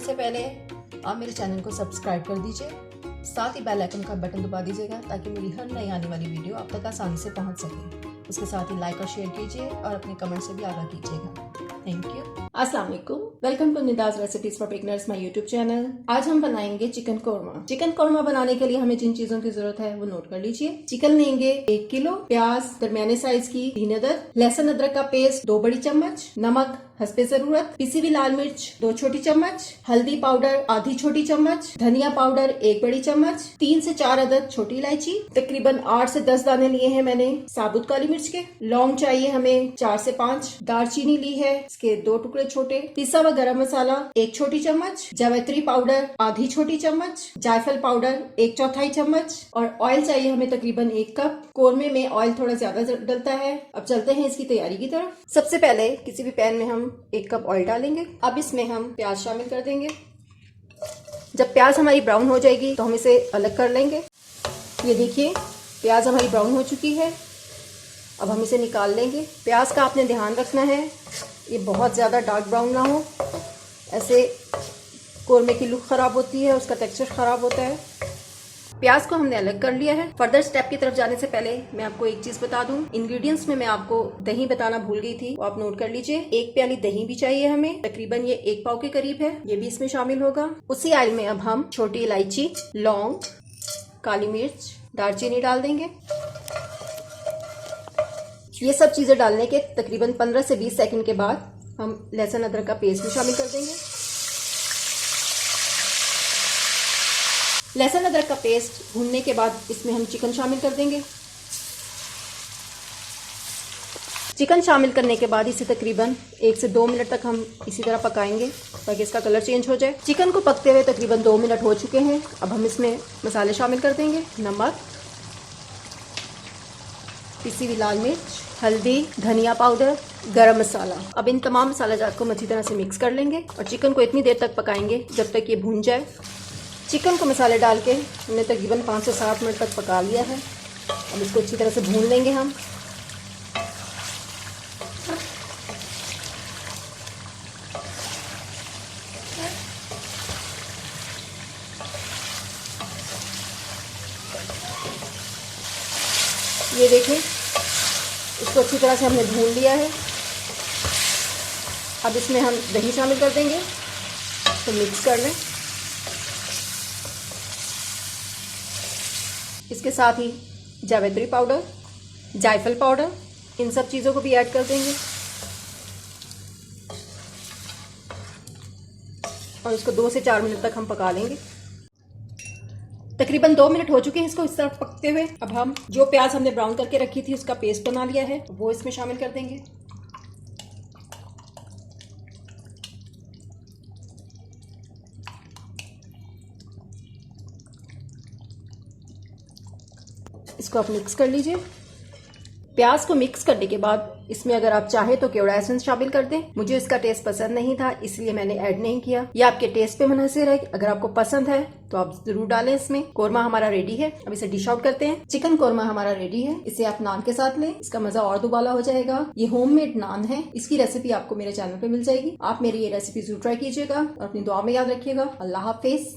सबसे पहले आप मेरे चैनल को सब्सक्राइब कर दीजिए, साथ ही बेल आइकन का बटन दबा दीजिएगा ताकि मेरी हर नई आने वाली वीडियो आप तक आसानी से पहुंच सके। उसके साथ ही लाइक और शेयर कीजिए और अपने कमेंट से भी आगाह कीजिएगा। Thank you. अस्सलाम वालेकुम, welcome to Nida's recipes for beginners my YouTube channel. आज हम बनाएंगे चिकन कोरमा। चिकन कोरमा बनाने के लिए हमें जिन चीजों की जरूरत है वो नोट कर लीजिए। चिकन लेंगे 1 किलो, प्याज दरमियाने साइज की 3 अदद, लहसुन अदरक का पेस्ट 2 बड़ी चम्मच, नमक हस्बे जरूरत, पिसी हुई लाल मिर्च 2 छोटी चम्मच, हल्दी पाउडर आधी छोटी चम्मच, धनिया पाउडर 1 बड़ी चम्मच, 3 से 4 अदद छोटी इलायची, तकरीबन 8 से 10 दाने लिए हैं मैंने साबुत काली मिर्च के। लौंग चाहिए हमें 4 से 5, दालचीनी ली है इसके 2 टुकड़े छोटे, पिसा हुआ गरम मसाला 1 छोटी चम्मच, जावित्री पाउडर आधी छोटी चम्मच, जायफल पाउडर 1/4 चम्मच और ऑयल चाहिए हमें तकरीबन 1 कप। कोरमे में ऑयल थोड़ा ज्यादा डलता है। अब चलते हैं इसकी तैयारी की तरफ। सबसे पहले किसी भी पैन में हम 1 कप ऑयल डालेंगे। अब इसमें हम प्याज शामिल कर देंगे। जब प्याज हमारी ब्राउन हो जाएगी तो हम इसे अलग कर लेंगे। ये देखिए प्याज हमारी ब्राउन हो चुकी है। अब हम इसे निकाल लेंगे। प्याज का आपने ध्यान रखना है ये बहुत ज़्यादा डार्क ब्राउन ना हो, ऐसे कोरमे की लुक खराब होती है, उसका टेक्सचर खराब होता है। प्याज को हमने अलग कर लिया है। फर्दर स्टेप की तरफ जाने से पहले मैं आपको एक चीज बता दूं। इंग्रेडिएंट्स में मैं आपको दही बताना भूल गई थी, वो आप नोट कर लीजिए। 1 प्याली दही भी चाहिए हमें, तकरीबन ये 1 पाव के करीब है, ये भी इसमें शामिल होगा। उसी ऑयल में अब हम छोटी इलायची, लौंग, काली मिर्च, दालचीनी डाल देंगे। ये सब चीजें डालने के तकरीबन 15 से 20 सेकंड के बाद हम लहसुन अदरक का पेस्ट भी शामिल कर देंगे। लहसुन अदरक का पेस्ट भूनने के बाद इसमें हम चिकन शामिल कर देंगे। चिकन शामिल करने के बाद इसे तकरीबन 1 से 2 मिनट तक हम इसी तरह पकाएंगे ताकि इसका कलर चेंज हो जाए। चिकन को पकते हुए तकरीबन 2 मिनट हो चुके हैं। अब हम इसमें मसाले शामिल कर देंगे। नमक, पिसी हुई लाल मिर्च, हल्दी, धनिया पाउडर, गरम मसाला। अब इन तमाम मसाला जात को हम अच्छी तरह से मिक्स कर लेंगे और चिकन को इतनी देर तक पकाएंगे जब तक ये भून जाए। चिकन को मसाले डाल के हमने तकरीबन 5 से 7 मिनट तक पका लिया है। अब इसको अच्छी तरह से भून लेंगे हम। ये देखें इसको अच्छी तरह से हमने भून लिया है। अब इसमें हम दही शामिल कर देंगे तो मिक्स कर लें। इसके साथ ही जावित्री पाउडर, जायफल पाउडर, इन सब चीज़ों को भी ऐड कर देंगे और इसको 2 से 4 मिनट तक हम पका लेंगे। तकरीबन 2 मिनट हो चुके हैं इसको इस तरह पकते हुए। अब हम जो प्याज हमने ब्राउन करके रखी थी उसका पेस्ट बना लिया है वो इसमें शामिल कर देंगे। इसको आप मिक्स कर लीजिए। प्याज को मिक्स करने के बाद इसमें अगर आप चाहे तो केवड़ा एसेंस शामिल कर दें। मुझे इसका टेस्ट पसंद नहीं था इसलिए मैंने ऐड नहीं किया। ये आपके टेस्ट पे मुनहसिर है। अगर आपको पसंद है तो आप जरूर डालें इसमें। कोरमा हमारा रेडी है। अब इसे डिश आउट करते हैं। चिकन कोरमा हमारा रेडी है। इसे आप नान के साथ लें, इसका मजा और दुबाला हो जाएगा। ये होममेड नान है। इसकी रेसिपी आपको मेरे चैनल पे मिल जाएगी। आप मेरी ये रेसिपी जरूर ट्राई कीजिएगा और अपनी दुआ में याद रखिएगा। अल्लाह हाफिज।